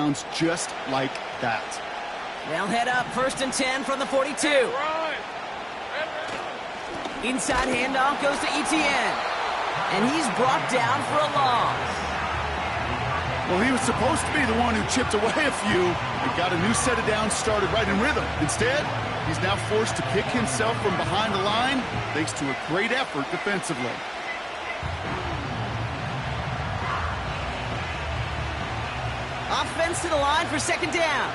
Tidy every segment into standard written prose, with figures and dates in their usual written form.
downs just like that. They'll head up 1st and 10 from the 42. Inside handoff goes to Etienne. And he's brought down for a loss. Well, he was supposed to be the one who chipped away a few and got a new set of downs started right in rhythm. Instead, he's now forced to kick himself from behind the line thanks to a great effort defensively. Offense to the line for 2nd down.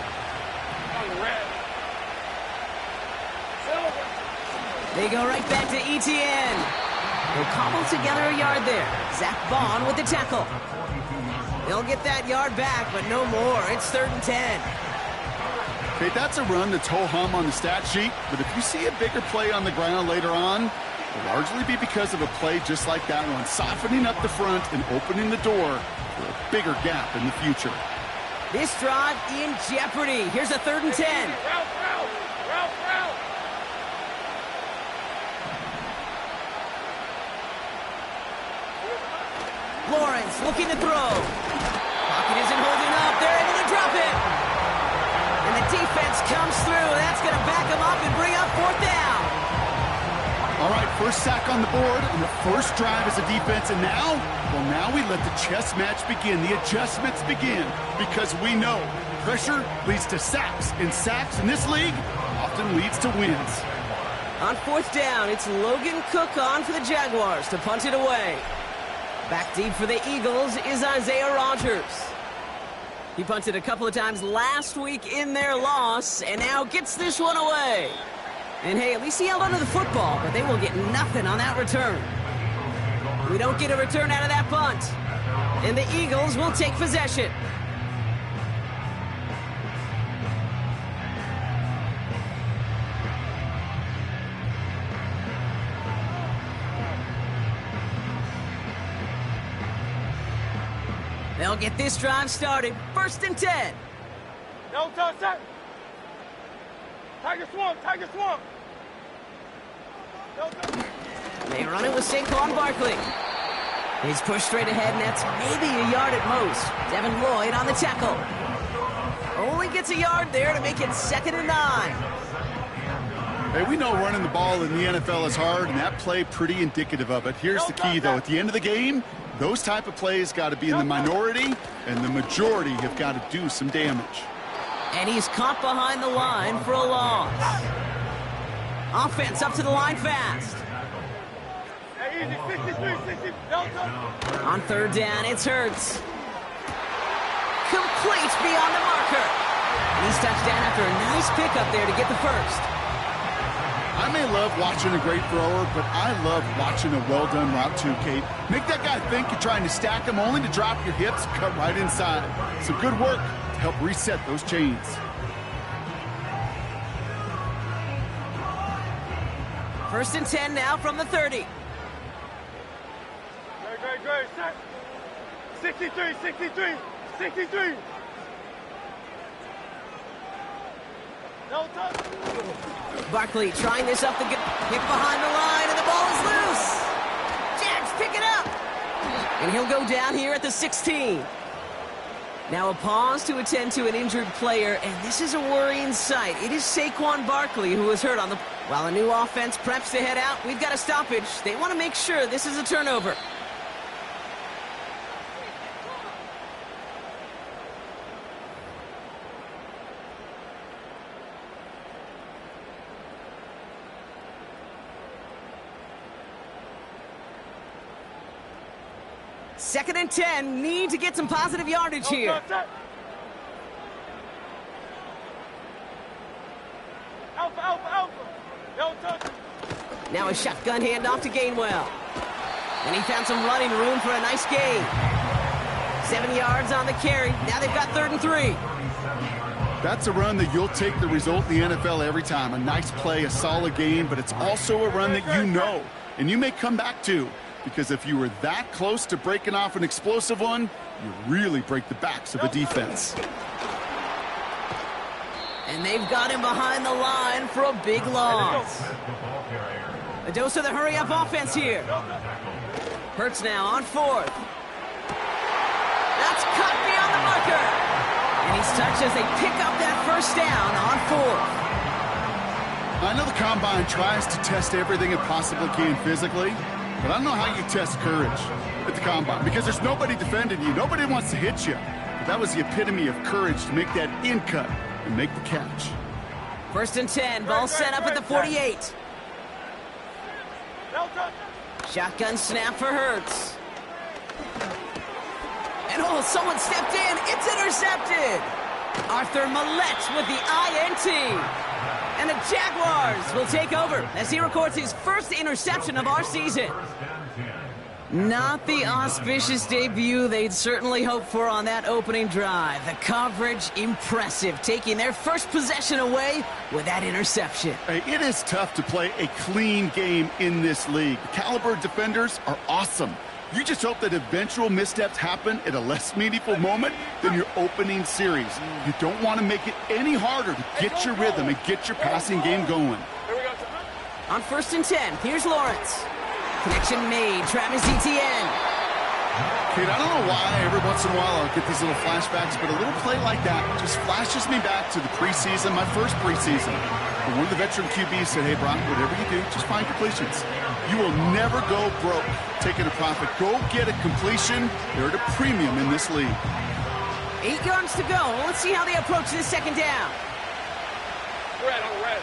They go right back to Etienne. They'll cobble together a yard there. Zach Bond with the tackle. They'll get that yard back, but no more. It's 3rd and 10. Okay, that's a run that's ho-hum on the stat sheet, but if you see a bigger play on the ground later on, it'll largely be because of a play just like that one, softening up the front and opening the door for a bigger gap in the future. This drive in jeopardy. Here's a 3rd and 10. Lawrence looking to throw. Pocket isn't holding up. They're able to drop it. And the defense comes through. That's going to back them up and bring up 4th down. All right, first sack on the board, and the first drive as a defense. And now, well, now we let the chess match begin. The adjustments begin because we know pressure leads to sacks, and sacks in this league often leads to wins. On 4th down, it's Logan Cook on for the Jaguars to punt it away. Back deep for the Eagles is Isaiah Rogers. He punted a couple of times last week in their loss, and now gets this one away. And hey, at least he held onto the football, but they will get nothing on that return. We don't get a return out of that punt. And the Eagles will take possession. They'll get this drive started. 1st and 10. No touch that. Tiger swamp, Tiger swamp. No touch. They run it with Saquon Barkley. He's pushed straight ahead, and that's maybe a yard at most. Devin Lloyd on the tackle. Only gets a yard there to make it 2nd and 9. Hey, we know running the ball in the NFL is hard, and that play pretty indicative of it. Here's the key, though. At the end of the game, those type of plays got to be in the minority, and the majority have got to do some damage. And he's caught behind the line for a loss. Offense up to the line fast. Hey, easy, 63, 60. No touch. On 3rd down, it's Hurts. Complete beyond the marker. And he's touched down after a nice pickup there to get the first. I may love watching a great thrower, but I love watching a well-done route too, Kate. Make that guy think you're trying to stack him only to drop your hips, cut right inside. Some good work to help reset those chains. First and 10 now from the 30. Great. 63, 63, 63. No touch. Barkley trying this up the hit behind the line, and the ball is loose. Jags pick it up. And he'll go down here at the 16. Now a pause to attend to an injured player, and this is a worrying sight. It is Saquon Barkley who was hurt on the... While a new offense preps to head out, we've got a stoppage. They want to make sure this is a turnover. Second and 10, need to get some positive yardage here. Alpha. No touch. Now a shotgun handoff to Gainwell. And he found some running room for a nice gain. 7 yards on the carry. Now they've got 3rd and 3. That's a run that you'll take the result in the NFL every time. A nice play, a solid game, but it's also a run that you know, and you may come back to. Because if you were that close to breaking off an explosive one, you really break the backs of a defense. And they've got him behind the line for a big loss. A dose of the hurry-up offense here. Hurts now on 4th. That's cut beyond the marker. And Nice touch as they pick up that first down on 4th. I know the Combine tries to test everything it possibly can physically, but I don't know how you test courage at the Combine because there's nobody defending you. Nobody wants to hit you. But that was the epitome of courage to make that in cut and make the catch. 1st and 10, ball set up at the 48. Shotgun snap for Hurts. And someone stepped in. It's intercepted. Arthur Millette with the INT. And the Jaguars will take over as he records his first interception of our season. Not the auspicious debut they'd certainly hoped for on that opening drive. The coverage, impressive, taking their first possession away with that interception. Hey, it is tough to play a clean game in this league. The caliber of defenders are awesome. You just hope that eventual missteps happen at a less meaningful moment than your opening series. You don't want to make it any harder to get your rhythm and get your passing game going. On 1st and 10, here's Lawrence. Connection made, Travis Etienne. Kate, I don't know why every once in a while I'll get these little flashbacks, but a little play like that just flashes me back to the preseason, my first preseason. And one of the veteran QBs said, hey, Brock, whatever you do, just find completions. You will never go broke taking a profit. Go get a completion. They're at a premium in this league. 8 yards to go. Let's see how they approach this 2nd down. Red on red.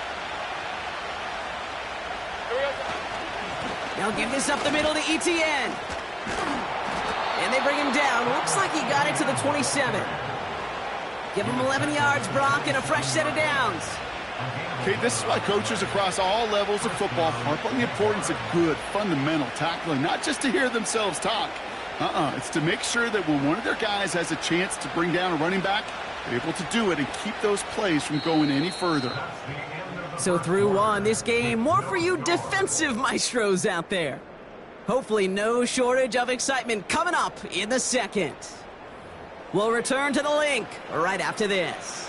They'll give this up the middle to Etienne. And they bring him down. Looks like he got it to the 27. Give him 11 yards, Brock, and a fresh set of downs. Okay, this is why coaches across all levels of football harp on the importance of good, fundamental tackling, not just to hear themselves talk. It's to make sure that when one of their guys has a chance to bring down a running back, they're able to do it and keep those plays from going any further. So through one, this game, more for you defensive maestros out there. Hopefully no shortage of excitement coming up in the 2nd. We'll return to the link right after this.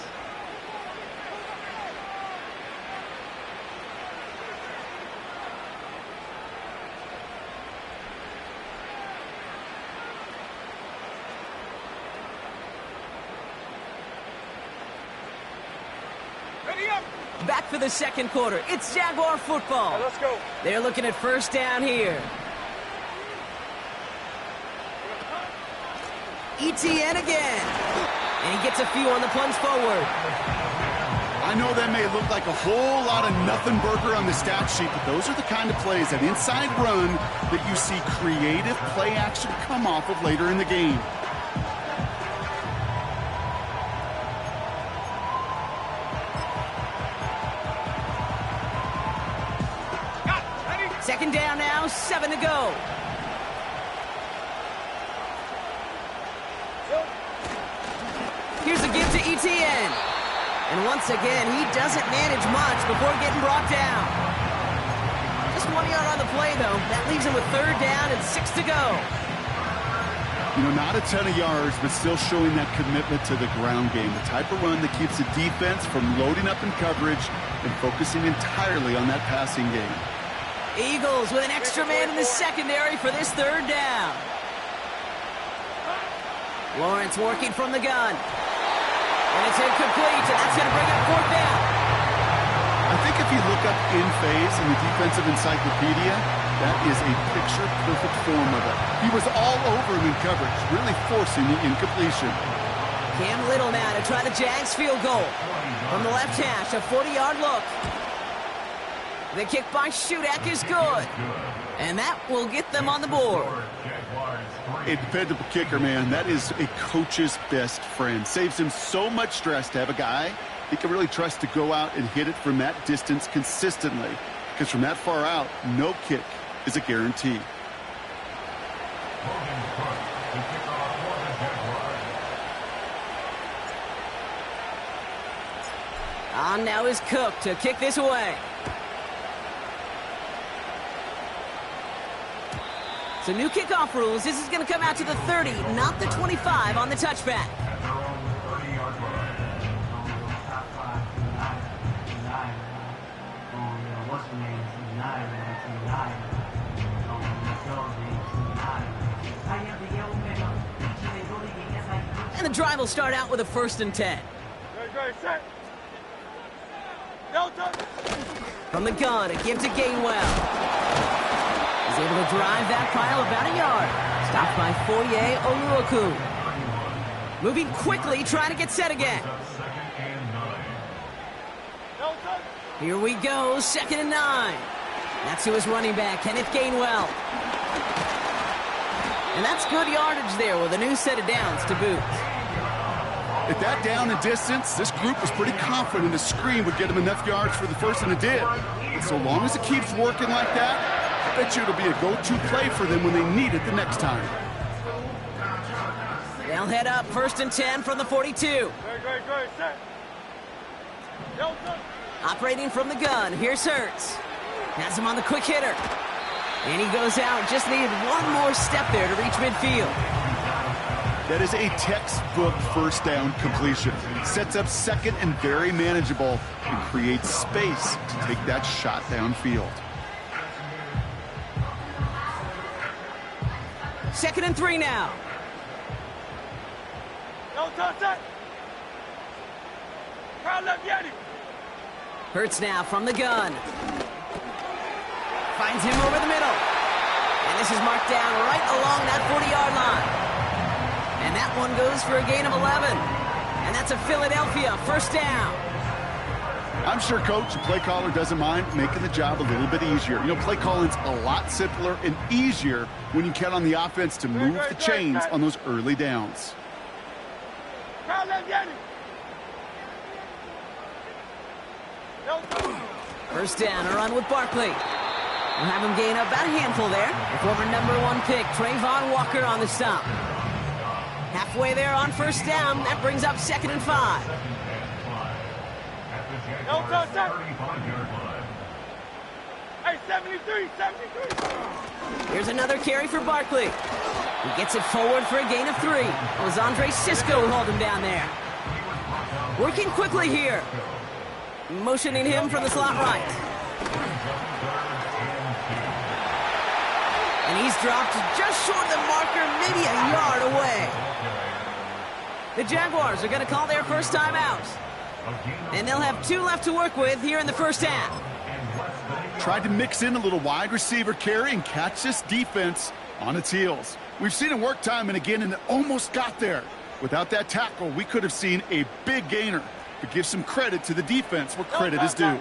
Back for the 2nd quarter. It's Jaguar football. Let's go. They're looking at 1st down here. Etienne again. And he gets a few on the plunge forward. I know that may look like a whole lot of nothing burger on the stat sheet, but those are the kind of plays, that inside run, that you see creative play action come off of later in the game. Second down now, 7 to go. Here's a give to Etienne. And once again, he doesn't manage much before getting brought down. Just 1 yard on the play, though. That leaves him with 3rd down and 6 to go. You know, not a ton of yards, but still showing that commitment to the ground game. The type of run that keeps the defense from loading up in coverage and focusing entirely on that passing game. Eagles with an extra man in the secondary for this 3rd down. Lawrence working from the gun. And it's incomplete, and that's going to bring up 4th down. I think if you look up in phase in the defensive encyclopedia, that is a picture-perfect form of it. He was all over him in coverage, really forcing the incompletion. Cam Little now to try the Jags field goal. From the left hash, a 40-yard look. The kick by Shudak is good. And that will get them on the board. A dependable kicker, man. That is a coach's best friend. Saves him so much stress to have a guy he can really trust to go out and hit it from that distance consistently. Because from that far out, no kick is a guarantee. On now is Cook to kick this away. So new kickoff rules. This is going to come out to the 30, not the 25 on the touchback. And the drive will start out with a 1st and 10. Ready, set. No touch. From the gun, a give to Gainwell. He's able to drive that pile about a yard. Stopped by Foye Oluokun. Moving quickly, trying to get set again. No touch. Here we go, 2nd and 9. That's to his running back, Kenneth Gainwell. And that's good yardage there with a new set of downs to boot. At that down and distance, this group was pretty confident a screen would get him enough yards for the first, and it did. And so long as it keeps working like that, I bet you it'll be a go-to play for them when they need it the next time. They'll head up 1st and 10 from the 42. Ready, set. No touch. Operating from the gun, here's Hurts. Has him on the quick hitter. And he goes out, just needed one more step there to reach midfield. That is a textbook 1st down completion. Sets up 2nd and very manageable and creates space to take that shot downfield. 2nd and 3 now. No touch. Set. Crowd left Yeti. Hurts now from the gun. Finds him over the middle. And this is marked down right along that 40-yard line. And that one goes for a gain of 11. And that's a Philadelphia 1st down. I'm sure coach and play caller doesn't mind making the job a little bit easier. You know, play calling's a lot simpler and easier when you count on the offense to move the chains on those early downs. Crowd left Yeti. No touch. 1st down, a run with Barkley. We'll have him gain about a handful there. The former #1 pick, Trayvon Walker on the stop. Halfway there on 1st down. That brings up 2nd and 5. No touch. Set. Hey, 73. Here's another carry for Barkley. He gets it forward for a gain of 3. It was Andre Cisco who hauled him down there. Working quickly here. Motioning him from the slot right. And he's dropped just short of the marker, maybe a yard away. The Jaguars are going to call their 1st time out. And they'll have 2 left to work with here in the 1st half. Tried to mix in a little wide receiver carry and catch this defense on its heels. We've seen it work time and again, and it almost got there. Without that tackle, we could have seen a big gainer. But give some credit to the defense where credit is due.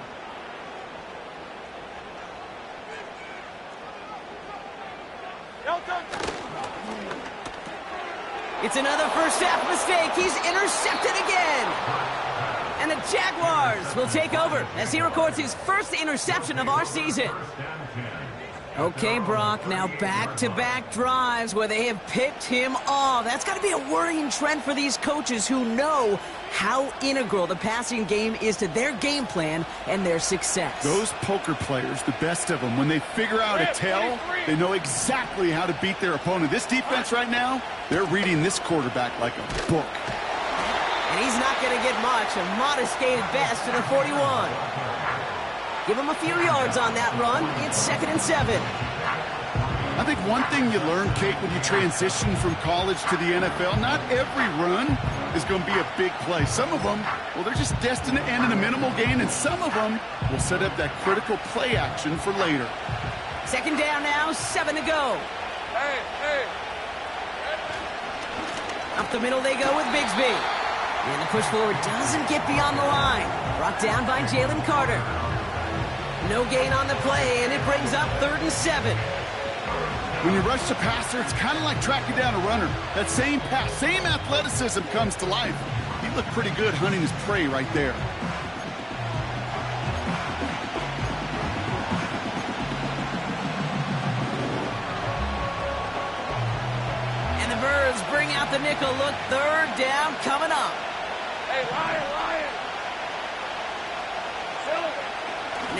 It's another 1st half mistake. He's intercepted again. And the Jaguars will take over as he records his 1st interception of our season. Okay, Brock, now back-to-back drives where they have picked him off. That's got to be a worrying trend for these coaches who know how integral the passing game is to their game plan and their success. Those poker players, the best of them, when they figure out a tell, they know exactly how to beat their opponent. This defense right now, they're reading this quarterback like a book. And he's not going to get much, a modest gain at best to the 41. Give him a few yards on that run. It's 2nd and 7. I think one thing you learn, Kate, when you transition from college to the NFL, not every run is going to be a big play. Some of them, well, they're just destined to end in a minimal gain, and some of them will set up that critical play action for later. 2nd down now, 7 to go. Hey. Up the middle they go with Bigsby. And the push forward doesn't get beyond the line. Brought down by Jalen Carter. No gain on the play, and it brings up 3rd and 7. When you rush the passer, it's kind of like tracking down a runner. That same pass, same athleticism comes to life. He looked pretty good hunting his prey right there. And the Birds bring out the nickel look. 3rd down coming up. Hey, Lion. Silver.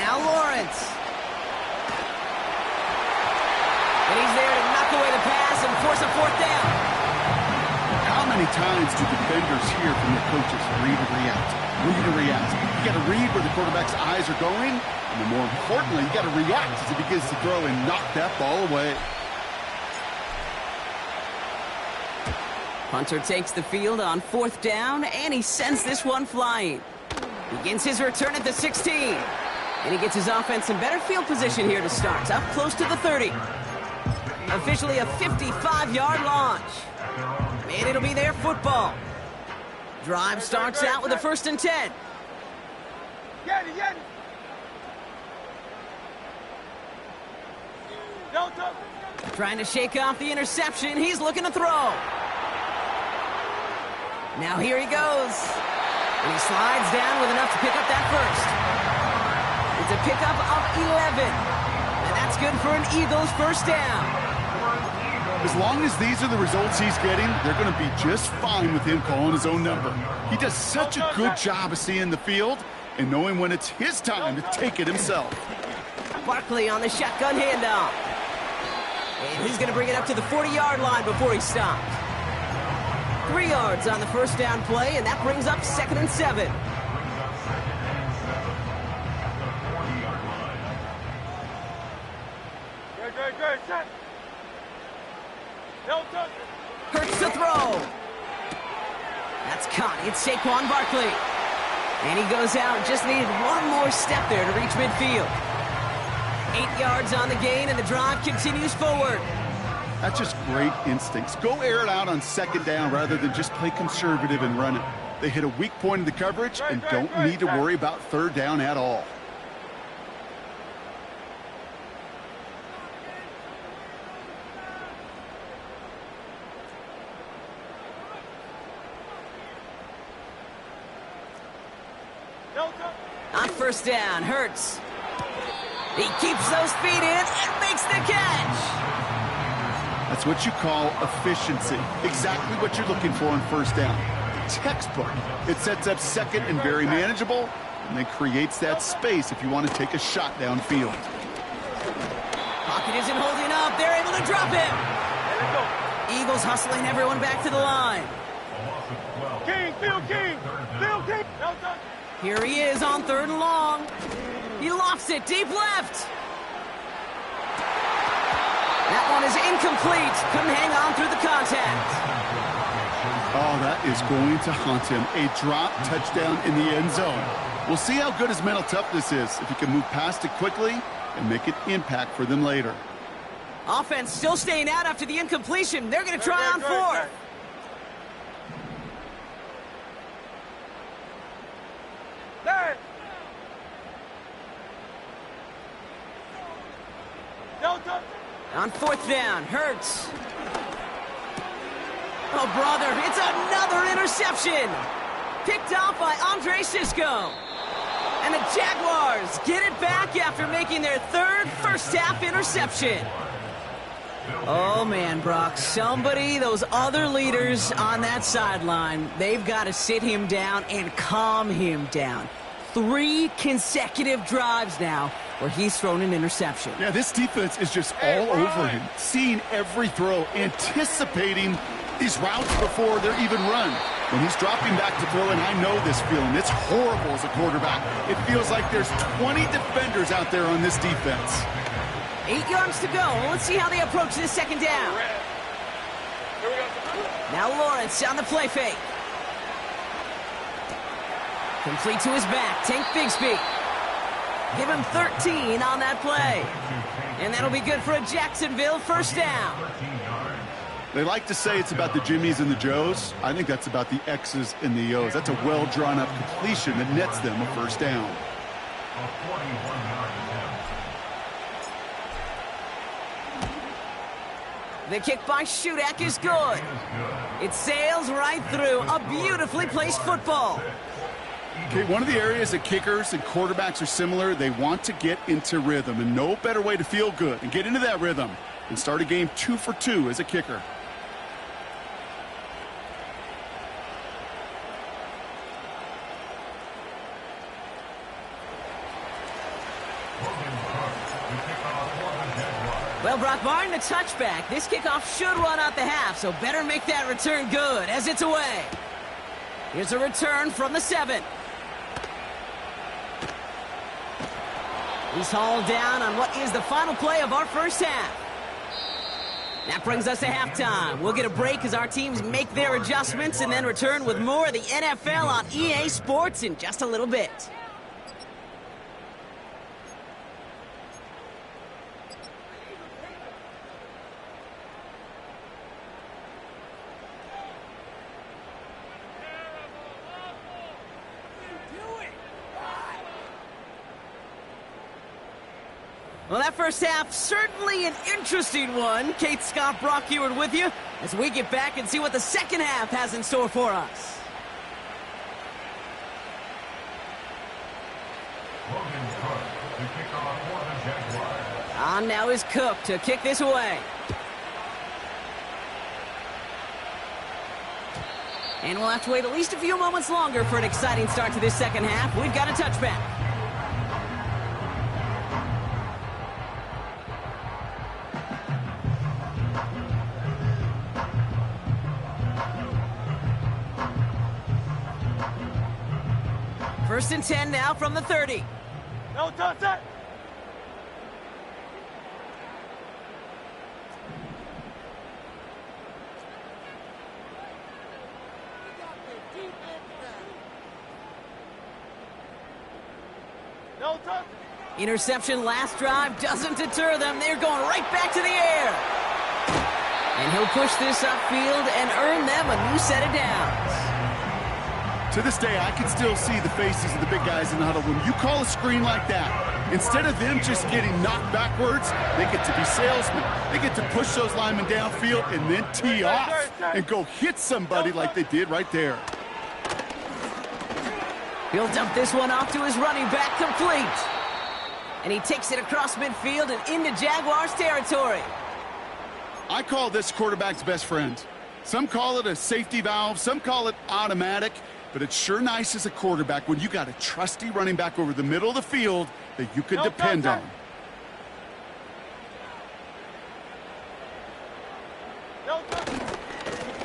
Now Lawrence. And he's there to knock away the pass and force a 4th down. How many times do defenders hear from their coaches, read and react, read and react? You got to read where the quarterback's eyes are going, and then more importantly, you got to react as he begins to throw and knock that ball away. Punter takes the field on 4th down, and he sends this one flying. Begins his return at the 16. And he gets his offense in better field position here to start, up close to the 30. Officially a 55-yard launch. And it'll be their football. Drive starts out with a 1st and 10. Get it, get it. Don't touch it. Trying to shake off the interception. He's looking to throw. Now here he goes. And he slides down with enough to pick up that first. It's a pickup of 11. And that's good for an Eagles 1st down. As long as these are the results he's getting, they're going to be just fine with him calling his own number. He does such a good job of seeing the field and knowing when it's his time to take it himself. Barkley on the shotgun handoff. And he's going to bring it up to the 40-yard line before he stops. 3 yards on the 1st down play, and that brings up 2nd and 7. Good, set. Don't touch it. Hurts to throw. That's caught. It's Saquon Barkley. And he goes out. Just needed one more step there to reach midfield. 8 yards on the gain, and the drive continues forward. That's just great instincts. Go air it out on 2nd down rather than just play conservative and run it. They hit a weak point in the coverage and don't need to worry about 3rd down at all. On 1st down, Hurts. He keeps those feet in and makes the catch. That's what you call efficiency. Exactly what you're looking for on 1st down. Textbook. It sets up 2nd and very manageable, and then creates that space if you want to take a shot downfield. Pocket isn't holding up. They're able to drop him. Eagles hustling everyone back to the line. King, Phil King. Phil King. Don't touch it. Here he is on 3rd and long. He lofts it deep left. That one is incomplete. Couldn't hang on through the contact. Oh, that is going to haunt him. A drop touchdown in the end zone. We'll see how good his mental toughness is, if he can move past it quickly and make an impact for them later. Offense still staying out after the incompletion. They're going to try on 4th. On 4th down, Hurts. Oh, brother, it's another interception. Picked off by Andre Sisco. And the Jaguars get it back after making their 3rd first-half interception. Oh, man, Brock, those other leaders on that sideline, they've got to sit him down and calm him down. 3 consecutive drives now where he's thrown an interception. Yeah, this defense is just all over him, seeing every throw, anticipating these routes before they're even run. When he's dropping back to throw, and I know this feeling, it's horrible as a quarterback. It feels like there's 20 defenders out there on this defense. 8 yards to go. Let's see how they approach this 2nd down. Now Lawrence on the play fake. Complete to his back, Tank Bigsby. Give him 13 on that play. And that'll be good for a Jacksonville 1st down. They like to say it's about the Jimmies and the Joes. I think that's about the X's and the O's. That's a well-drawn-up completion that nets them a 1st down. The kick by Shudak is good. It sails right through a beautifully placed football. Okay, one of the areas that kickers and quarterbacks are similar, they want to get into rhythm, and no better way to feel good and get into that rhythm and start a game 2 for 2 as a kicker. Well, Brock, barring the touchback, this kickoff should run out the half, so better make that return good as it's away. Here's a return from the 7. He's hauled down on what is the final play of our 1st half. That brings us to halftime. We'll get a break as our teams make their adjustments and then return with more of the NFL on EA Sports in just a little bit. Well, that first half, certainly an interesting one. Kate, Scott, Brock Ewart with you as we get back and see what the second half has in store for us. On now is Cook to kick this away. And we'll have to wait at least a few moments longer for an exciting start to this second half. We've got a touchback. First and 10 now from the 30. No touch it. No touch. Interception last drive doesn't deter them. They're going right back to the air. And he'll push this upfield and earn them a new set of downs. To this day, I can still see the faces of the big guys in the huddle. When you call a screen like that, instead of them just getting knocked backwards, they get to be salesmen. They get to push those linemen downfield and then tee off and go hit somebody like they did right there. He'll dump this one off to his running back, complete. And he takes it across midfield and into Jaguars territory. I call this quarterback's best friend. Some call it a safety valve, some call it automatic. But it's sure nice as a quarterback when you got a trusty running back over the middle of the field that you could depend on.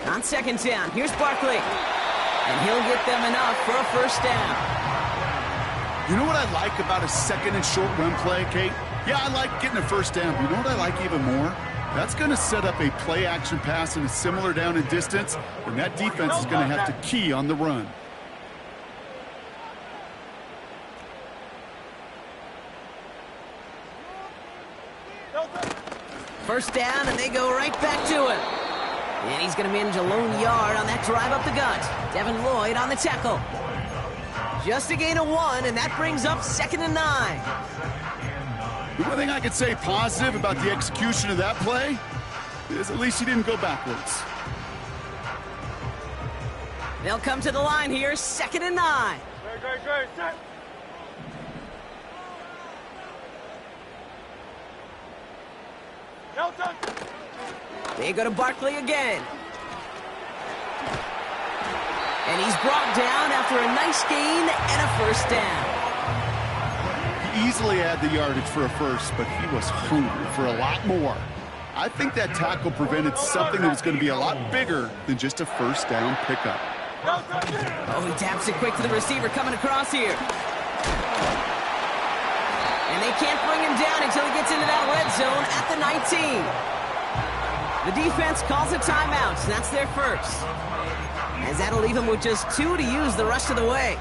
On second down, here's Barkley. And he'll get them enough for a first down. You know what I like about a second and short run play, Kate? Yeah, I like getting a first down. But you know what I like even more? That's going to set up a play-action pass in a similar down and distance, and that defense is going to have to key on the run. First down, and they go right back to it. And he's going to manage a lone yard on that drive up the gut. Devin Lloyd on the tackle. Just a gain of 1, and that brings up 2nd and 9. The one thing I could say positive about the execution of that play is at least he didn't go backwards. They'll come to the line here, 2nd and 9. Great, set. No touch. They go to Barkley again. And he's brought down after a nice gain and a first down. He easily had the yardage for a first, but he was hungry for a lot more. I think that tackle prevented something that was going to be a lot bigger than just a first down pickup. Oh, he taps it quick to the receiver coming across here. And they can't bring him down until he gets into that red zone at the 19. The defense calls a timeout, and that's their first. As that'll leave him with just 2 to use the rest of the way.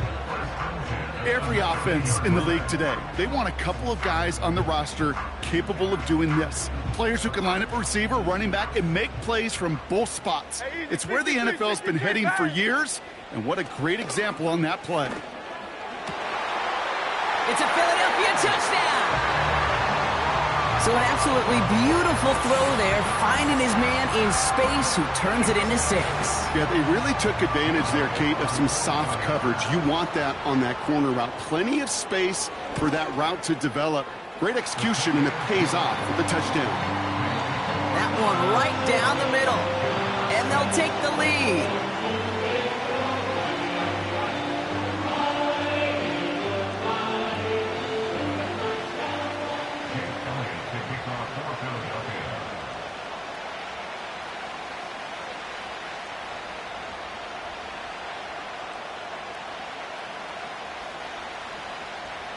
Every offense in the league today, they want a couple of guys on the roster capable of doing this. Players who can line up a receiver, running back, and make plays from both spots. It's where the NFL's been heading for years, and what a great example on that play. It's a Philadelphia touchdown! So an absolutely beautiful throw there, finding his man in space who turns it into 6. Yeah, they really took advantage there, Kate, of some soft coverage. You want that on that corner route. Plenty of space for that route to develop. Great execution, and it pays off for the touchdown. That one right down the middle. And they'll take the lead.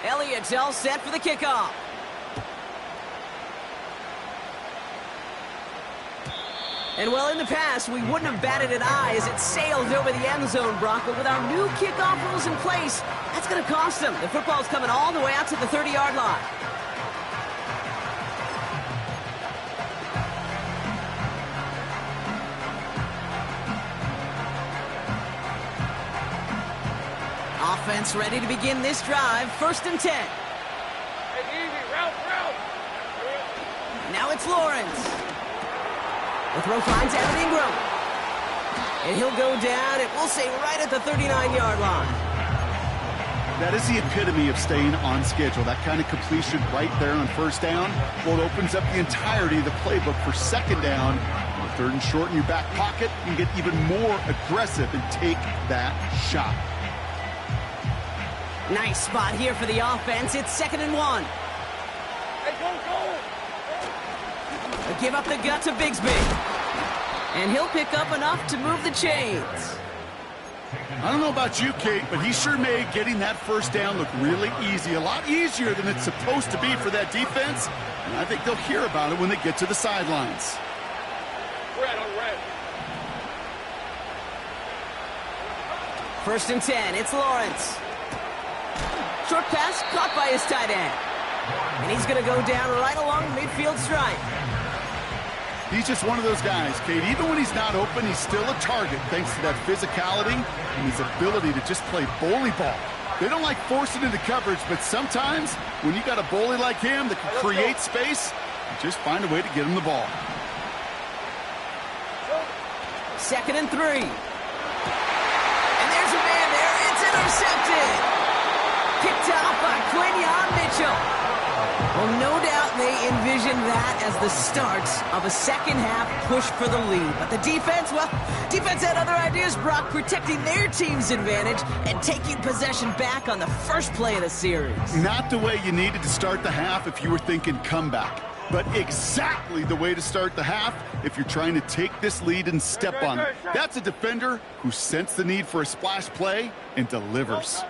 Elliott's all set for the kickoff. And well, in the past, we wouldn't have batted an eye as it sailed over the end zone, Brock. But with our new kickoff rules in place, that's going to cost them. The football's coming all the way out to the 30-yard line. Offense ready to begin this drive. 1st and 10. Hey, easy. Route. Now it's Lawrence. The throw finds Evan Ingram. And he'll go down, and we'll say right at the 39-yard line. That is the epitome of staying on schedule. That kind of completion right there on 1st down. Well, it opens up the entirety of the playbook for 2nd down. On 3rd and short in your back pocket, you can get even more aggressive and take that shot. Nice spot here for the offense. It's 2nd and 1. Hey, go. Give up the gut to Bigsby. And he'll pick up enough to move the chains. I don't know about you, Kate, but he sure made getting that 1st down look really easy. A lot easier than it's supposed to be for that defense. And I think they'll hear about it when they get to the sidelines. Red on red. 1st and 10. It's Lawrence. Short pass caught by his tight end. And he's going to go down right along the midfield stripe. He's just one of those guys, Kate. Even when he's not open, he's still a target thanks to that physicality and his ability to just play bully ball. They don't like forcing into coverage, but sometimes when you got a bully like him that can create space, you just find a way to get him the ball. 2nd and 3. And there's a man there. It's intercepted. Picked off by Quinyon Mitchell. Well, no doubt they envisioned that as the start of a 2nd half push for the lead. But the defense, well, defense had other ideas, Brock, protecting their team's advantage and taking possession back on the first play of the series. Not the way you needed to start the half if you were thinking comeback, but exactly the way to start the half if you're trying to take this lead and step on it. That's a defender who sensed the need for a splash play and delivers.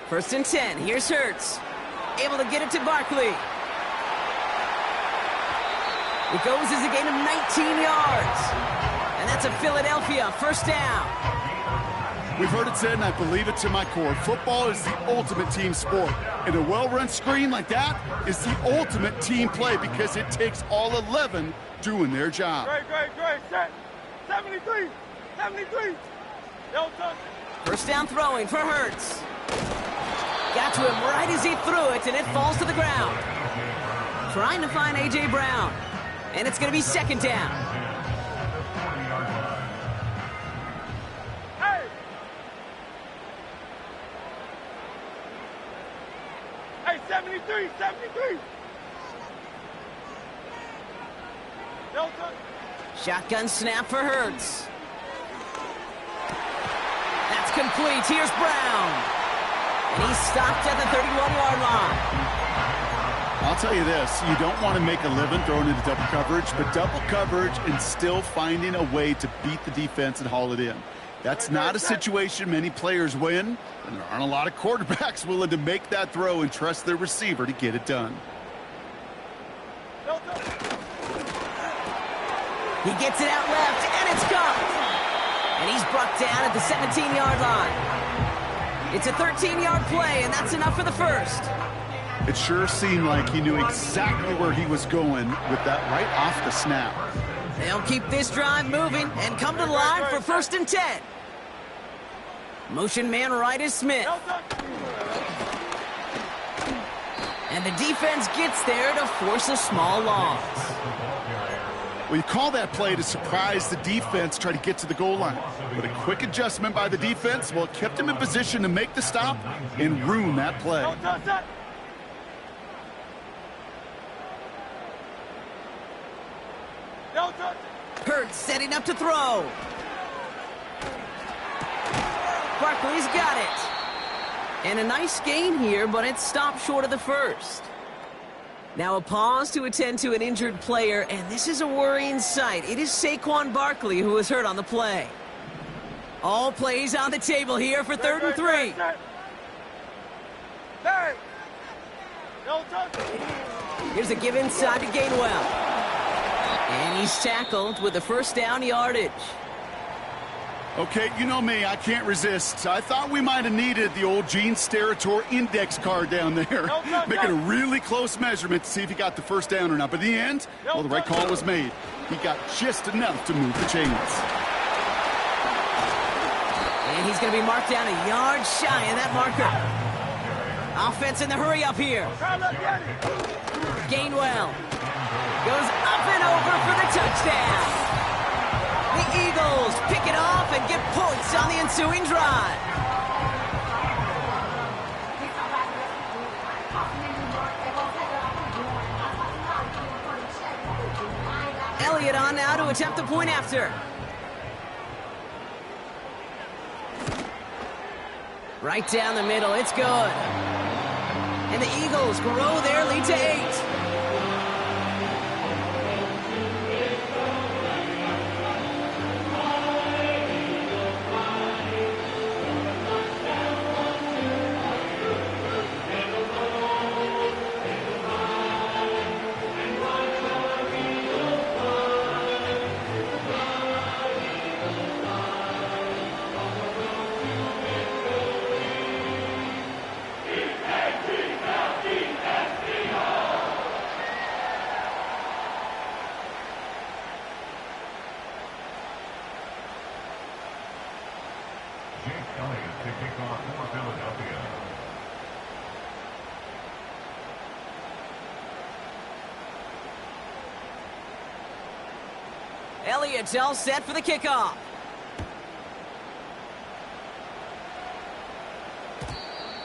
1st and 10. Here's Hurts. Able to get it to Barkley. It goes as a gain of 19 yards. And that's a Philadelphia 1st down. We've heard it said, and I believe it to my core, football is the ultimate team sport. And a well-run screen like that is the ultimate team play because it takes all 11 doing their job. Great. Set. 73. No touch. 1st down throwing for Hurts. Got to him right as he threw it, and it falls to the ground. Trying to find A.J. Brown. And it's going to be 2nd down. Hey, 73. No touch. Shotgun snap for Hurts. That's complete. Here's Brown. And he's stopped at the 31-yard line. I'll tell you this, you don't want to make a living throwing into double coverage, but double coverage and still finding a way to beat the defense and haul it in. That's not a situation many players win, and there aren't a lot of quarterbacks willing to make that throw and trust their receiver to get it done. He gets it out left, and it's caught. And he's brought down at the 17-yard line. It's a 13-yard play, and that's enough for the 1st. It sure seemed like he knew exactly where he was going with that right off the snap. They'll keep this drive moving and come to the line for 1st and 10. Motion man right is Smith. And the defense gets there to force a small loss. Well, you call that play to surprise the defense, try to get to the goal line. But a quick adjustment by the defense, well, it kept him in position to make the stop and ruin that play. Hurts setting up to throw. Barkley's got it. And a nice gain here, but it stopped short of the 1st. Now a pause to attend to an injured player, and this is a worrying sight. It is Saquon Barkley who was hurt on the play. All plays on the table here for 3rd and 3. Here's a give inside to Gainwell. And he's tackled with the first down yardage. Okay, you know me, I can't resist. I thought we might have needed the old Gene Steratore index card down there. Making a really close measurement to see if he got the first down or not. But in the end, well, the right call was made. He got just enough to move the chains. And he's going to be marked down a yard shy of that marker. Offense in the hurry up here. Gainwell goes up and over for the touchdown. The Eagles pick it off and get points on the ensuing drive. Elliott on now to attempt the point after. Right down the middle, it's good. And the Eagles grow their lead to 8. Elliott's all set for the kickoff.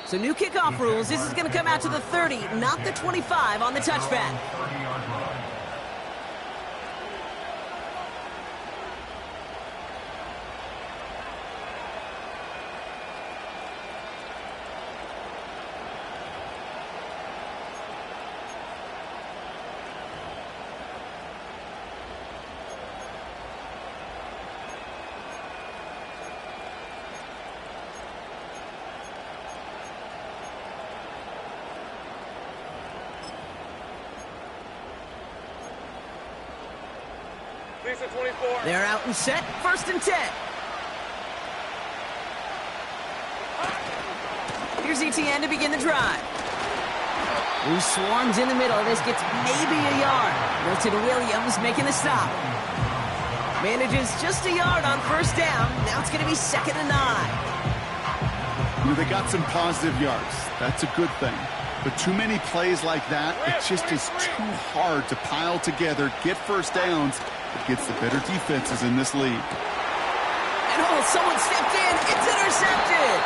So new kickoff rules. This is going to come out to the 30, not the 25 on the touchback. They're out and set, 1st and 10. Here's ETN to begin the drive. Who swarms in the middle. This gets maybe a yard. Milton Williams making the stop. Manages just a yard on 1st down. Now it's going to be 2nd and 9. You know, they got some positive yards. That's a good thing. But too many plays like that, it just is too hard to pile together, get 1st downs against the better defenses in this league. And someone stepped in. It's intercepted.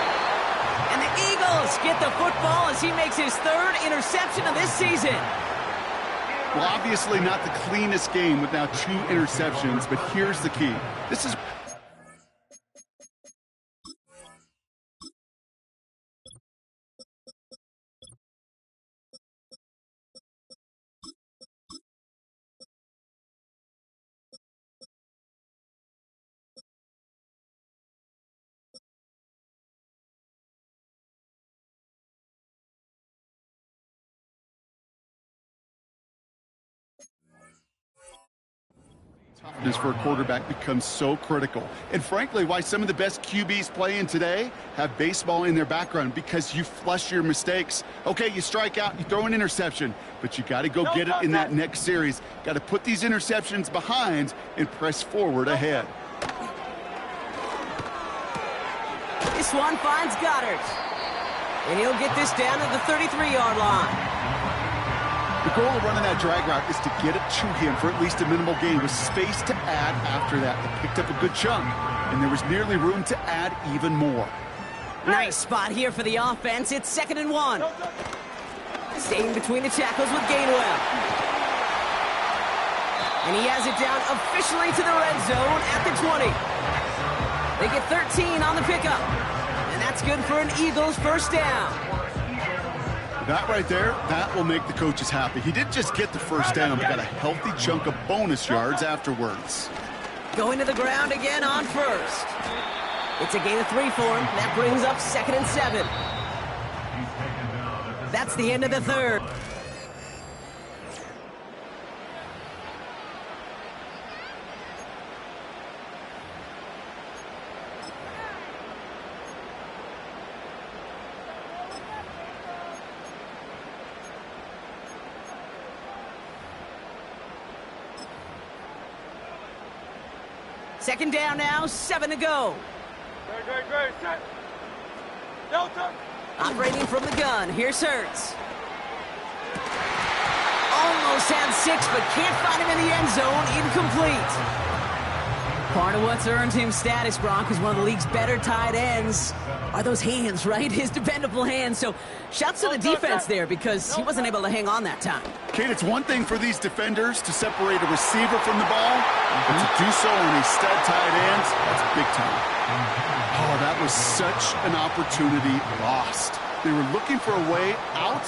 And the Eagles get the football as he makes his 3rd interception of this season. Well, obviously not the cleanest game with now 2 interceptions, but here's the key. This is... toughness for a quarterback becomes so critical. And frankly, why some of the best QBs playing today have baseball in their background, because you flush your mistakes. Okay, you strike out, you throw an interception, but you got to go get it in that next series. Got to put these interceptions behind and press forward ahead. This one finds Goddard. And he'll get this down to the 33-yard line. The goal of running that drag route is to get it to him for at least a minimal gain with space to add after that. They picked up a good chunk, and there was nearly room to add even more. Nice spot here for the offense. It's 2nd and 1. Staying between the tackles with Gainwell. And he has it down officially to the red zone at the 20. They get 13 on the pickup. And that's good for an Eagles 1st down. That right there, that will make the coaches happy. He didn't just get the 1st down, but got a healthy chunk of bonus yards afterwards. Going to the ground again on 1st. It's a gain of 3 for him. That brings up 2nd and 7. That's the end of the 3rd. Second down now, 7 to go. Great. Set. Delta. Operating from the gun, here's Hurts. Almost had 6, but can't find him in the end zone. Incomplete. Part of what's earned him status, Gronk, is one of the league's better tight ends. Are those hands, right? His dependable hands. So shouts to the defense there because he wasn't able to hang on that time. Kate, it's one thing for these defenders to separate a receiver from the ball, but to do so on a stud tight end, that's big time. Oh, that was such an opportunity lost. They were looking for a way out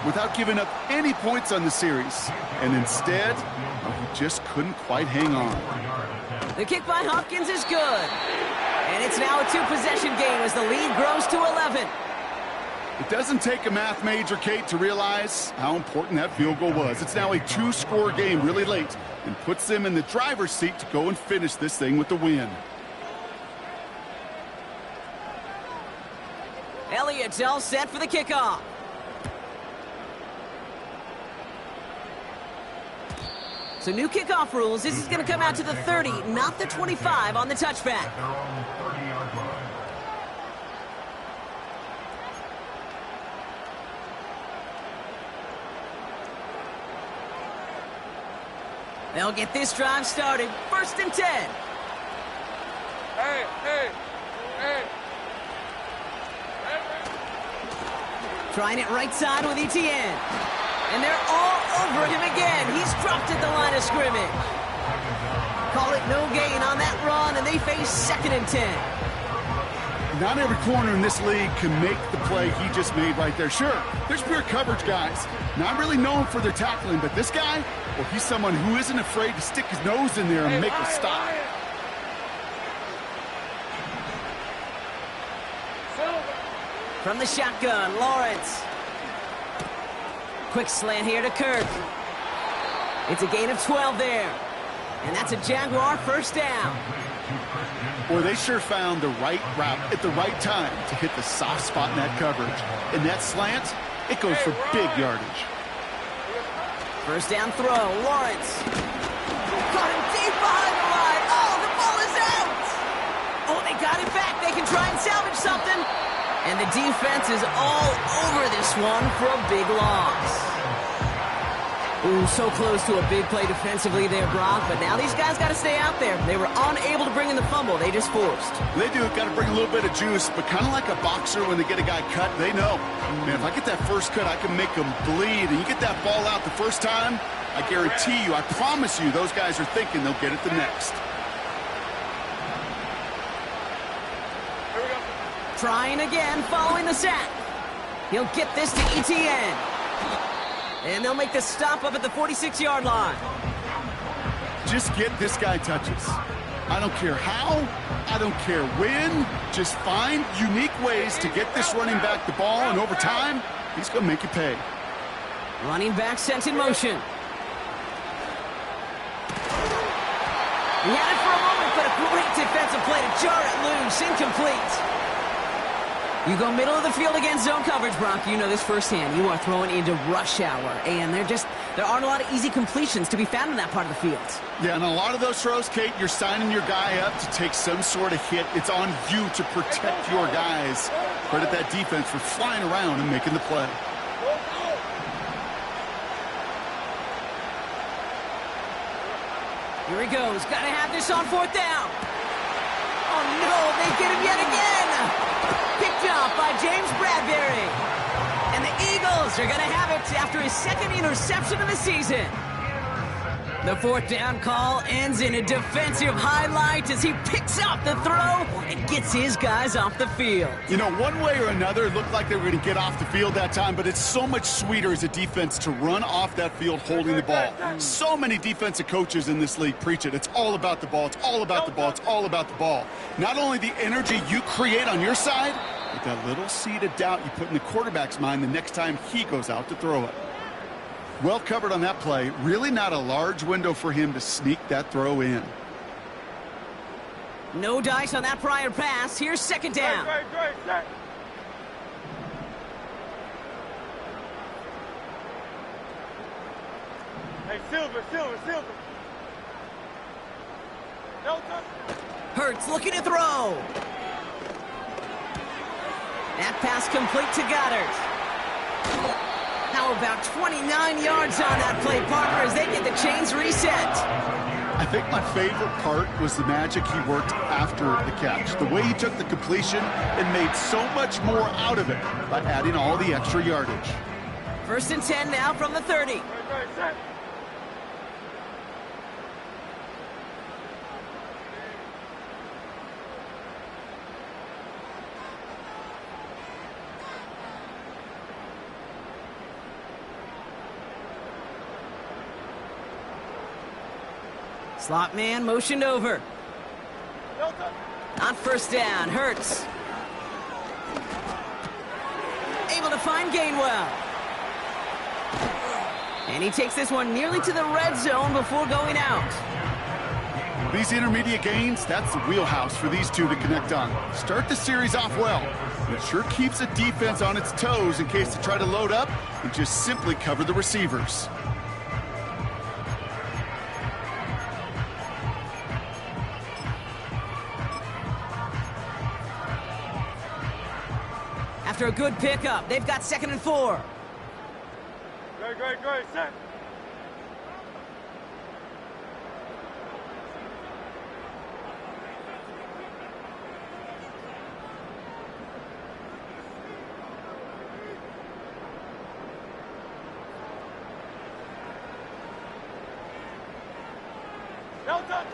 without giving up any points on the series. And instead, he just couldn't quite hang on. The kick by Hopkins is good. And it's now a 2-possession game as the lead grows to 11. It doesn't take a math major, Kate, to realize how important that field goal was. It's now a 2-score game really late and puts them in the driver's seat to go and finish this thing with the win. Elliott's all set for the kickoff. So new kickoff rules. This is going to come out to the 30, not the 25 on the touchback. They'll get this drive started. 1st and 10. Hey. Trying it right side with Etienne. And they're all over him again. He's dropped at the line of scrimmage. Call it no gain on that run, and they face 2nd and 10. Not every corner in this league can make the play he just made right there. Sure, there's pure coverage guys. Not really known for their tackling, but this guy, well, he's someone who isn't afraid to stick his nose in there and make a stop. From the shotgun, Lawrence. Quick slant here to Kirk. It's a gain of 12 there. And that's a Jaguar 1st down. Boy, they sure found the right route at the right time to hit the soft spot in that coverage. And that slant, it goes for big yardage. 1st down throw, Lawrence. Caught him deep behind the line. Oh, the ball is out. Oh, they got it back. They can try and salvage something. And the defense is all over this one for a big loss. Ooh, so close to a big play defensively there, Brock. But now these guys got to stay out there. They were unable to bring in the fumble. They just forced. They do. Got to bring a little bit of juice. But kind of like a boxer when they get a guy cut, they know. Man, if I get that first cut, I can make them bleed. And you get that ball out the first time, I guarantee you, I promise you, those guys are thinking they'll get it the next. Trying again, following the sack. He'll get this to Etienne. And they'll make the stop up at the 46-yard line. Just get this guy touches. I don't care how, I don't care when. Just find unique ways to get this running back the ball, and over time, he's going to make you pay. Running back sent in motion. He had it for a moment, but a great defensive play to jar it loose. Incomplete. You go middle of the field against zone coverage, Brock. You know this firsthand. You are throwing into rush hour, and there aren't a lot of easy completions to be found in that part of the field. Yeah, and a lot of those throws, Kate, you're signing your guy up to take some sort of hit. It's on you to protect your guys. Credit that defense for flying around and making the play. Here he goes. Got to have this on 4th down. Oh, no, they get him yet again. Picked off by James Bradbury. And the Eagles are going to have it after his 2nd interception of the season. The 4th down call ends in a defensive highlight as he picks up the throw and gets his guys off the field. You know, one way or another, it looked like they were going to get off the field that time, but it's so much sweeter as a defense to run off that field holding the ball. So many defensive coaches in this league preach it. It's all about the ball. It's all about the ball. It's all about the ball. Not only the energy you create on your side, but that little seed of doubt you put in the quarterback's mind the next time he goes out to throw it. Well covered on that play. Really not a large window for him to sneak that throw in. No dice on that prior pass. Here's 2nd down. Great. Hey, Silver. Delta. Hurts looking to throw. That pass complete to Goddard. How about 29 yards on that play, partner, as they get the chains reset? I think my favorite part was the magic he worked after the catch. The way he took the completion and made so much more out of it by adding all the extra yardage. 1st and 10 now from the 30. Right, set. Slot man motioned over. Delta. On 1st down, Hurts. Able to find Gainwell. And he takes this one nearly to the red zone before going out. These intermediate gains, that's the wheelhouse for these two to connect on. Start the series off well. It sure keeps the defense on its toes in case they try to load up and just simply cover the receivers. After a good pickup, they've got 2nd and 4. Great, set. Delta.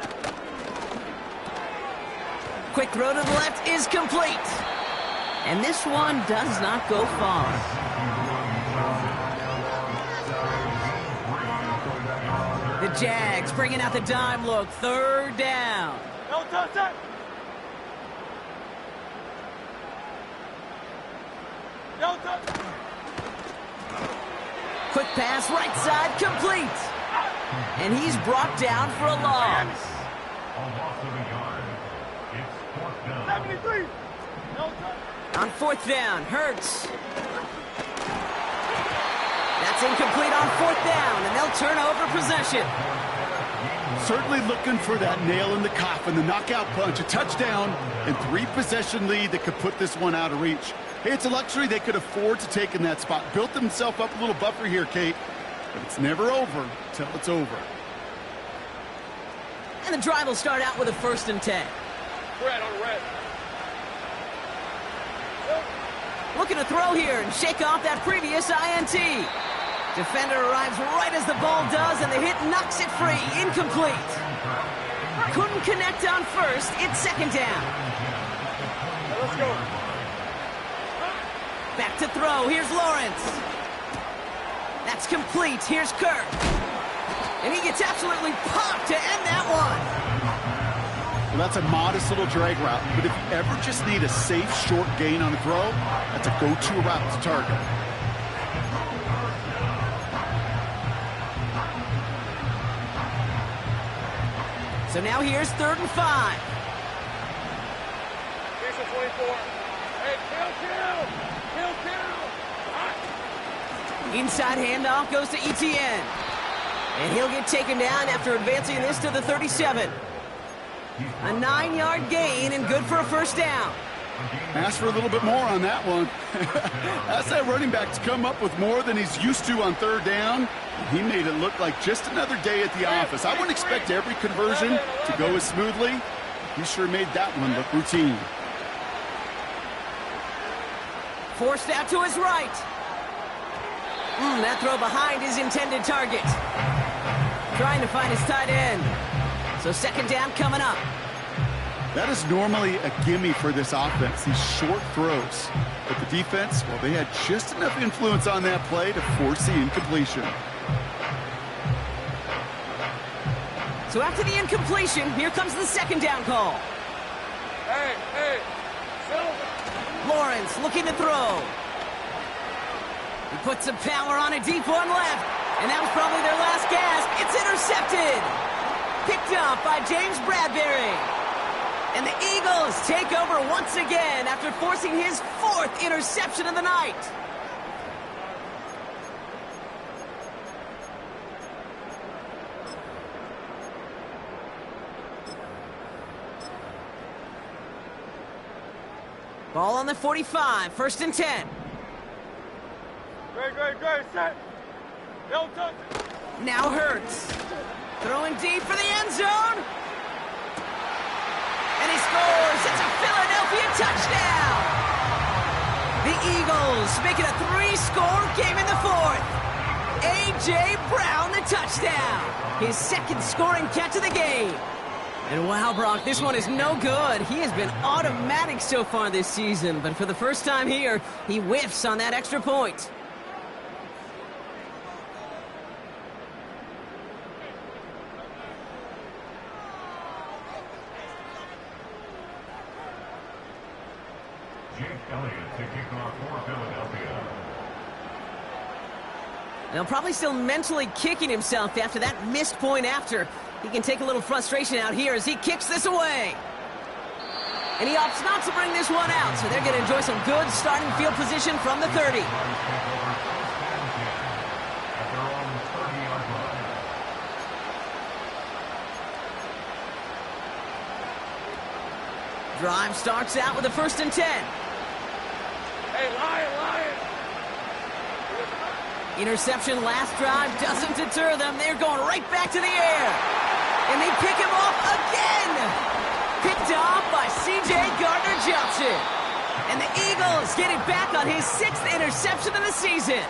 Quick throw to the left is complete. And this one does not go far. The Jags bringing out the dime look. 3rd down. Delta, set. Delta. Quick pass, right side, complete. And he's brought down for a loss. 73. Delta. On 4th down, Hurts. That's incomplete on 4th down, and they'll turn over possession. Certainly looking for that nail in the coffin, the knockout punch, a touchdown, and 3-possession lead that could put this one out of reach. Hey, it's a luxury they could afford to take in that spot. Built themselves up a little buffer here, Kate, but it's never over till it's over. And the drive will start out with a 1st and 10. Red on red. Looking to throw here and shake off that previous INT. Defender arrives right as the ball does, and the hit knocks it free. Incomplete. Couldn't connect on 1st. It's 2nd down. Let's go. Back to throw. Here's Lawrence. That's complete. Here's Kirk. And he gets absolutely popped to end that one. Well, that's a modest little drag route, but if you ever just need a safe, short gain on a throw, that's a go-to route to target. So now here's 3rd and 5. Jason 24. Hey, kill. Inside handoff goes to Etienne. And he'll get taken down after advancing this to the 37. A 9-yard gain and good for a 1st down. Ask for a little bit more on that one. That's that running back to come up with more than he's used to on 3rd down. He made it look like just another day at the office. I wouldn't expect every conversion to go as smoothly. He sure made that one look routine. Forced out to his right. That throw behind his intended target. Trying to find his tight end. So 2nd down coming up. That is normally a gimme for this offense, these short throws. But the defense, well, they had just enough influence on that play to force the incompletion. So after the incompletion, here comes the 2nd down call. Hey. Lawrence looking to throw. He puts some power on a deep one left. And that was probably their last gasp. It's intercepted. Picked up by James Bradbury. And the Eagles take over once again after forcing his 4th interception of the night. Ball on the 45, 1st and 10. Great, set. Don't touch it. Now Hurts. Throwing deep for the end zone. And he scores. It's a Philadelphia touchdown. The Eagles make it a 3-score game in the 4th. A.J. Brown, the touchdown. His 2nd scoring catch of the game. And wow, Brock, this one is no good. He has been automatic so far this season, but for the first time here, he whiffs on that extra point. Now, probably still mentally kicking himself after that missed point after. He can take a little frustration out here as he kicks this away. And he opts not to bring this one out, so they're going to enjoy some good starting field position from the 30. Drive starts out with a 1st and 10. Hey, Lion. Interception last drive doesn't deter them. They're going right back to the air. And they pick him off again. Picked off by C.J. Gardner-Johnson. And the Eagles get it back on his 6th interception of the season.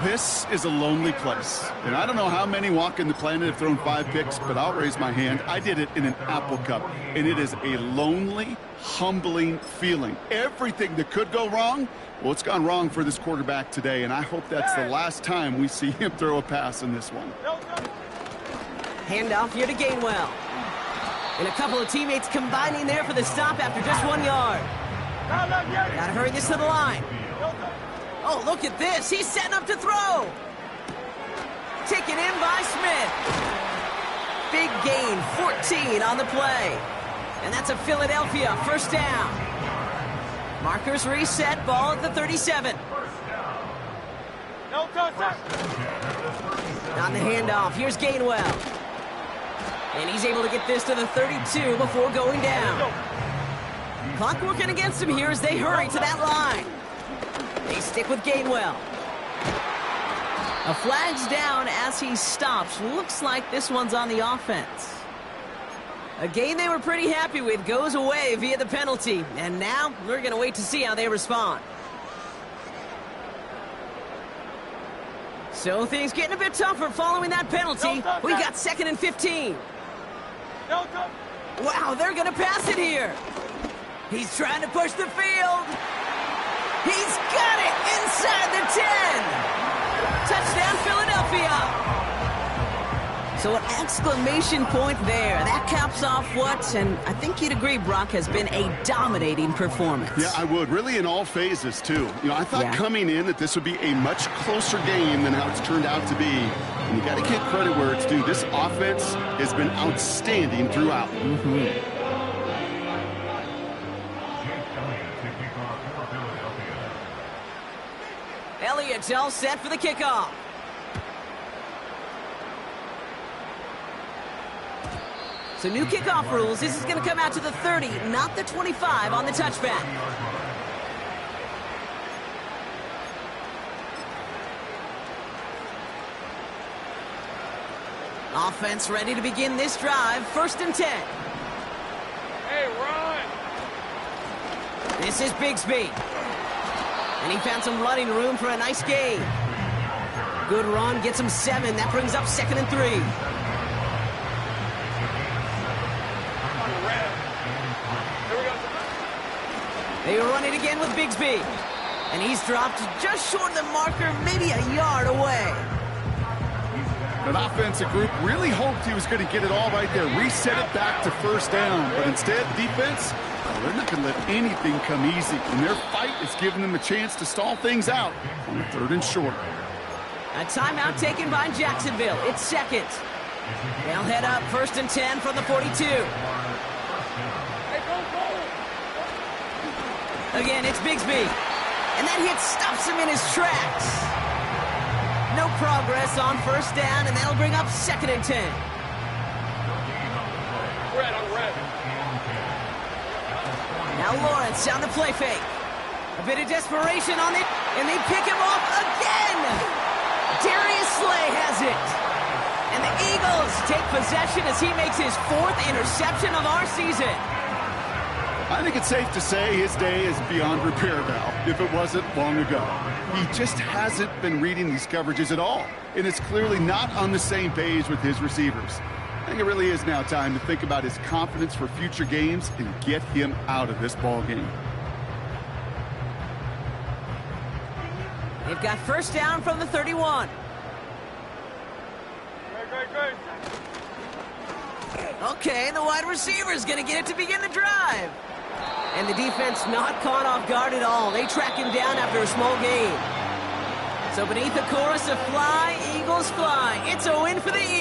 This is a lonely place. And I don't know how many walking the planet have thrown 5 picks, but I'll raise my hand. I did it in an Apple Cup. And it is a lonely, humbling feeling. Everything that could go wrong, well, it's gone wrong for this quarterback today, and I hope that's the last time we see him throw a pass in this one. Handoff here to Gainwell. And a couple of teammates combining there for the stop after just 1 yard. Gotta hurry this to the line. Oh, look at this. He's setting up to throw. Taken in by Smith. Big gain, 14 on the play. And that's a Philadelphia 1st down. Markers reset, ball at the 37. No touch. On the handoff, here's Gainwell. And he's able to get this to the 32 before going down. Clock working against him here as they hurry to that line. They stick with Gainwell. A flag's down as he stops. Looks like this one's on the offense. A game they were pretty happy with goes away via the penalty. And now we're going to wait to see how they respond. So things getting a bit tougher following that penalty. We got 2nd and 15. Wow, they're going to pass it here. He's trying to push the field. He's got it inside the 10. Touchdown, Philadelphia. So an exclamation point there. That caps off what, and I think you'd agree, Brock, has been a dominating performance. Yeah, I would. Really in all phases, too. You know, I thought coming in that this would be a much closer game than how it's turned out to be. And you got to give credit where it's due. This offense has been outstanding throughout. Elliott's all set for the kickoff. So new kickoff rules. This is going to come out to the 30, not the 25 on the touchback. Offense ready to begin this drive. 1st and 10. Hey, run! This is Bigsby. And he found some running room for a nice gain. Good run, gets him 7. That brings up 2nd and 3. They run it again with Bigsby. And he's dropped just short of the marker, maybe a yard away. That offensive group really hoped he was going to get it all right there, reset it back to 1st down. But instead, defense, they're not going to let anything come easy. And their fight is giving them a chance to stall things out on the 3rd and short. A timeout taken by Jacksonville. It's 2nd. They'll head up 1st and 10 from the 42. Again, it's Bigsby. And that hit stops him in his tracks. No progress on 1st down, and that'll bring up 2nd and 10. Now Lawrence down the play fake. A bit of desperation on it, and they pick him off again. Darius Slay has it. And the Eagles take possession as he makes his 4th interception of our season. I think it's safe to say his day is beyond repair now, if it wasn't long ago. He just hasn't been reading these coverages at all, and it's clearly not on the same page with his receivers. I think it really is now time to think about his confidence for future games and get him out of this ball game. They've got first down from the 31. Okay, the wide receiver is going to get it to begin the drive. And the defense not caught off guard at all. They track him down after a small gain. So beneath the chorus of fly, Eagles fly. It's a win for the Eagles.